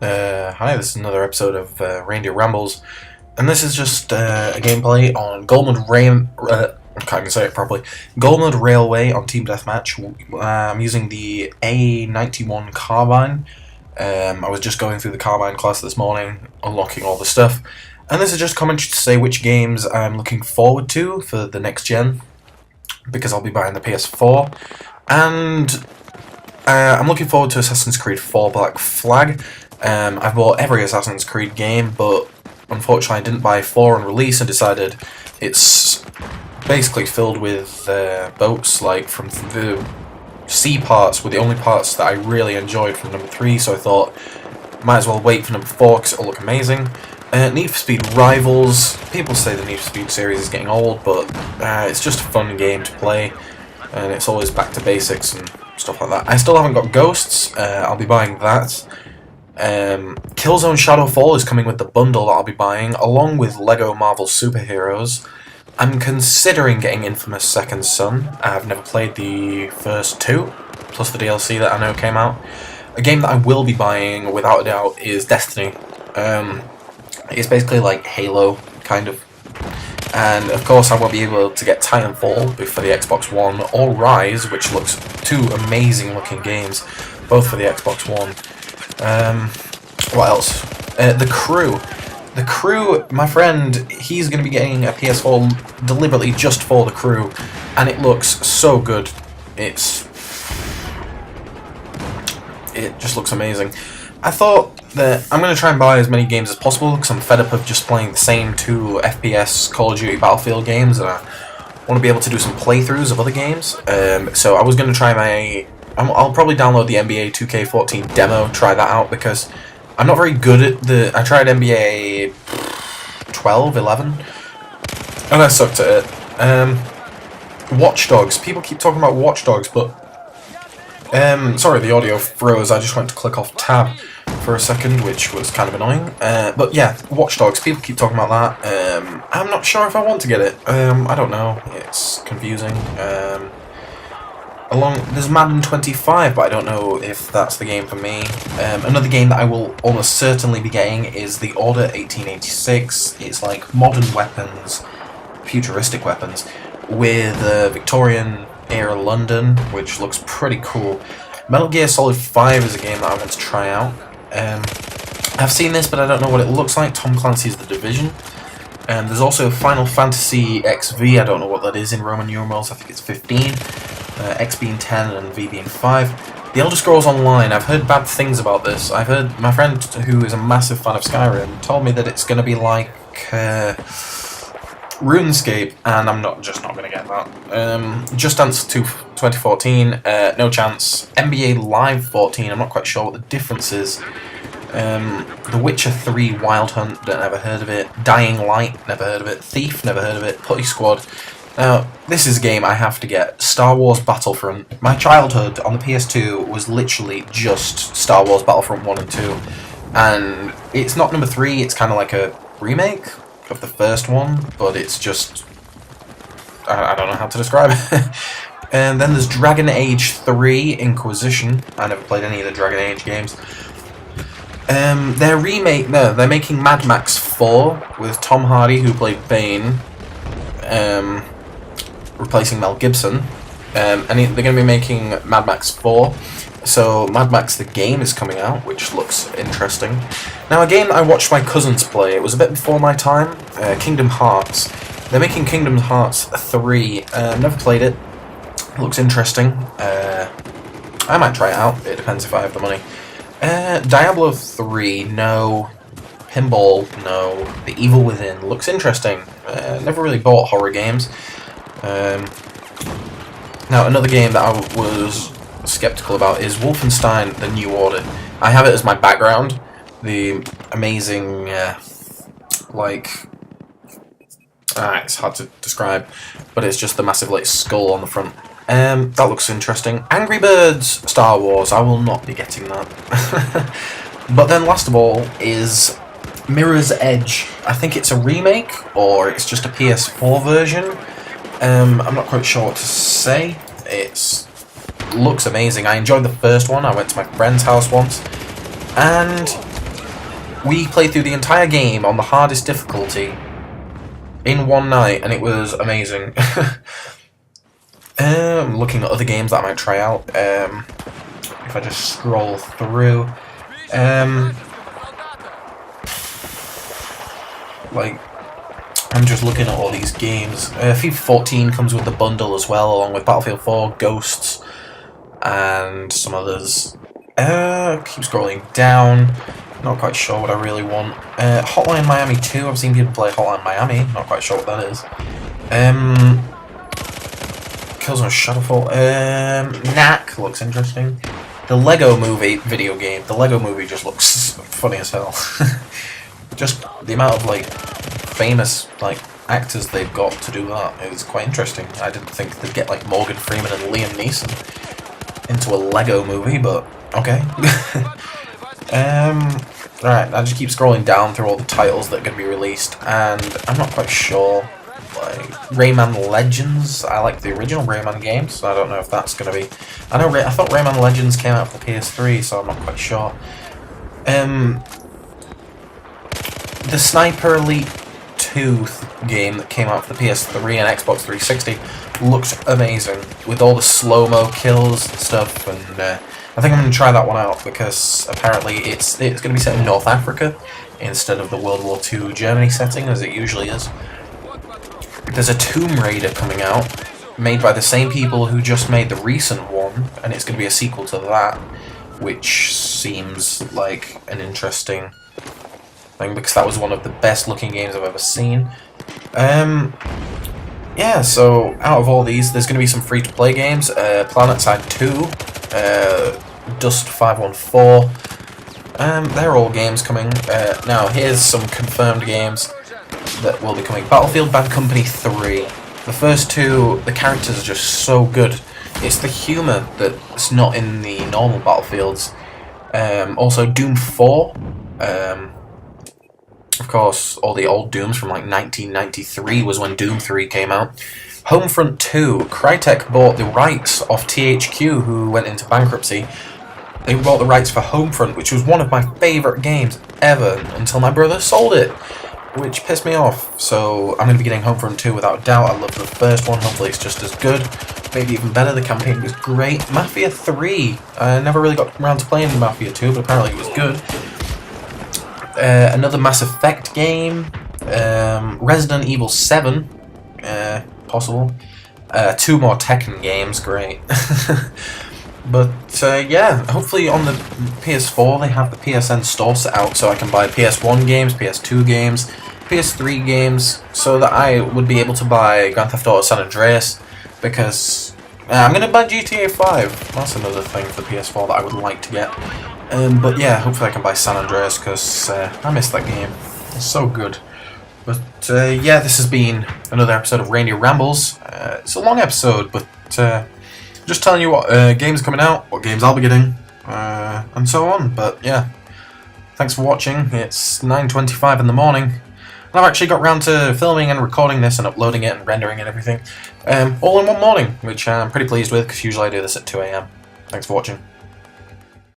Hi, this is another episode of Reindeer Rambles, and this is just a gameplay on I can't even say it properly. Goldmud Railway on Team Deathmatch. I'm using the A91 carbine. I was just going through the carbine class this morning, unlocking all the stuff, and this is just commentary to say which games I'm looking forward to for the next gen, because I'll be buying the PS4, and I'm looking forward to Assassin's Creed 4 Black Flag. I've bought every Assassin's Creed game, but unfortunately I didn't buy 4 on release and decided it's basically filled with boats, like from the sea parts were the only parts that I really enjoyed from number 3, so I thought might as well wait for number 4 because it'll look amazing. Need for Speed Rivals. People say the Need for Speed series is getting old, but it's just a fun game to play, and it's always back to basics and stuff like that. I still haven't got Ghosts. I'll be buying that. Killzone Shadowfall is coming with the bundle that I'll be buying, along with LEGO Marvel Superheroes. I'm considering getting Infamous Second Son. I've never played the first 2, plus the DLC that I know came out. A game that I will be buying, without a doubt, is Destiny. It's basically like Halo, kind of. And of course I won't be able to get Titanfall for the Xbox One, or Rise, which looks 2 amazing looking games, both for the Xbox One. What else? The Crew. The Crew, my friend, he's going to be getting a PS4 deliberately just for The Crew, and it looks so good. It just looks amazing. I thought that I'm going to try and buy as many games as possible, because I'm fed up of just playing the same 2 FPS Call of Duty Battlefield games, and I want to be able to do some playthroughs of other games. So I was going to try I'll probably download the NBA 2K14 demo, try that out, because I'm not very good at I tried NBA 12, 11, and I sucked at it. Watch Dogs. People keep talking about Watch Dogs, but sorry, the audio froze. I just went to click off tab for a second, which was kind of annoying. But yeah, Watch Dogs. People keep talking about that. I'm not sure if I want to get it. I don't know. It's confusing. There's Madden 25, but I don't know if that's the game for me. Another game that I will almost certainly be getting is the Order 1886. It's like modern weapons, futuristic weapons, with Victorian era London, which looks pretty cool. Metal Gear Solid 5 is a game that I want to try out. I've seen this, but I don't know what it looks like. Tom Clancy's The Division. There's also Final Fantasy XV. I don't know what that is in Roman numerals. I think it's 15. X being 10 and V being 5. The Elder Scrolls Online, I've heard bad things about this. I've heard my friend, who is a massive fan of Skyrim, told me that it's going to be like RuneScape, and I'm just not going to get that. Just Dance 2 2014, no chance. NBA Live 14, I'm not quite sure what the difference is. The Witcher 3 Wild Hunt, never heard of it. Dying Light, never heard of it. Thief, never heard of it. Putty Squad. Now, this is a game I have to get. Star Wars Battlefront. My childhood on the PS2 was literally just Star Wars Battlefront 1 and 2. And it's not number 3, it's kind of like a remake of the first one, but it's just... I don't know how to describe it. And then there's Dragon Age 3 Inquisition. I never played any of the Dragon Age games. They're making Mad Max 4 with Tom Hardy, who played Bane, replacing Mel Gibson, and they're going to be making Mad Max 4, so Mad Max the game is coming out, which looks interesting. Now, a game I watched my cousins play, it was a bit before my time, Kingdom Hearts. They're making Kingdom Hearts 3, never played it, looks interesting. I might try it out, it depends if I have the money. Diablo 3, no. Pinball, no. The Evil Within, looks interesting. Never really bought horror games. Now, another game that I was skeptical about is Wolfenstein: The New Order. I have it as my background. The amazing, it's hard to describe, but it's just the massive, skull on the front. That looks interesting. Angry Birds Star Wars, I will not be getting that. But then last of all is Mirror's Edge. I think it's a remake, or it's just a PS4 version. I'm not quite sure what to say. It looks amazing. I enjoyed the first one. I went to my friend's house once, and We played through the entire game on the hardest difficulty in one night, and it was amazing. Looking at other games that I might try out. If I just scroll through, like, I'm just looking at all these games. FIFA 14 comes with the bundle as well, along with Battlefield 4, Ghosts, and some others. Keep scrolling down. Not quite sure what I really want. Hotline Miami 2. I've seen people play Hotline Miami. Not quite sure what that is. Killzone Shadowfall. Knack looks interesting. The Lego Movie video game. The Lego Movie just looks funny as hell. Just the amount of like famous like actors they've got to do that is quite interesting. I didn't think they'd get like Morgan Freeman and Liam Neeson into a Lego movie, but okay. Right, I just keep scrolling down through all the titles that are going to be released, and I'm not quite sure. Like Rayman Legends, I like the original Rayman games, so I don't know if that's going to be. I thought Rayman Legends came out for the PS3, so I'm not quite sure. The Sniper Elite 2 game that came out for the PS3 and Xbox 360 looked amazing with all the slow-mo kills and stuff, and I think I'm going to try that one out because apparently it's going to be set in North Africa instead of the World War II Germany setting as it usually is. There's a Tomb Raider coming out, made by the same people who just made the recent one, and it's going to be a sequel to that, which seems like an interesting thing because that was one of the best looking games I've ever seen. Yeah, so out of all these, there's going to be some free-to-play games. PlanetSide 2, Dust 514. They're all games coming. Now, here's some confirmed games that will be coming. Battlefield Bad Company 3. The first two, the characters are just so good. It's the humour that's not in the normal Battlefields. Also, Doom 4. Of course, all the old Dooms from like 1993 was when Doom 3 came out. Homefront 2. Crytek bought the rights off THQ, who went into bankruptcy. They bought the rights for Homefront, which was one of my favourite games ever, until my brother sold it, which pissed me off. So I'm going to be getting Homefront 2 without a doubt. I love the first one. Hopefully it's just as good. Maybe even better. The campaign was great. Mafia 3. I never really got around to playing Mafia 2, but apparently it was good. Another Mass Effect game. Resident Evil 7. Possible. 2 more Tekken games. Great. But yeah, hopefully on the PS4 they have the PSN store set out so I can buy PS1 games, PS2 games, PS3 games, so that I would be able to buy Grand Theft Auto San Andreas, because I'm going to buy GTA 5. That's another thing for the PS4 that I would like to get. But yeah, hopefully I can buy San Andreas, because I miss that game. It's so good. But yeah, this has been another episode of Reindeer Rambles. It's a long episode, but just telling you what games are coming out, what games I'll be getting, and so on. But yeah, thanks for watching. It's 9:25 in the morning, and I've actually got round to filming and recording this and uploading it and rendering and everything, all in one morning, which I'm pretty pleased with because usually I do this at 2 AM. Thanks for watching.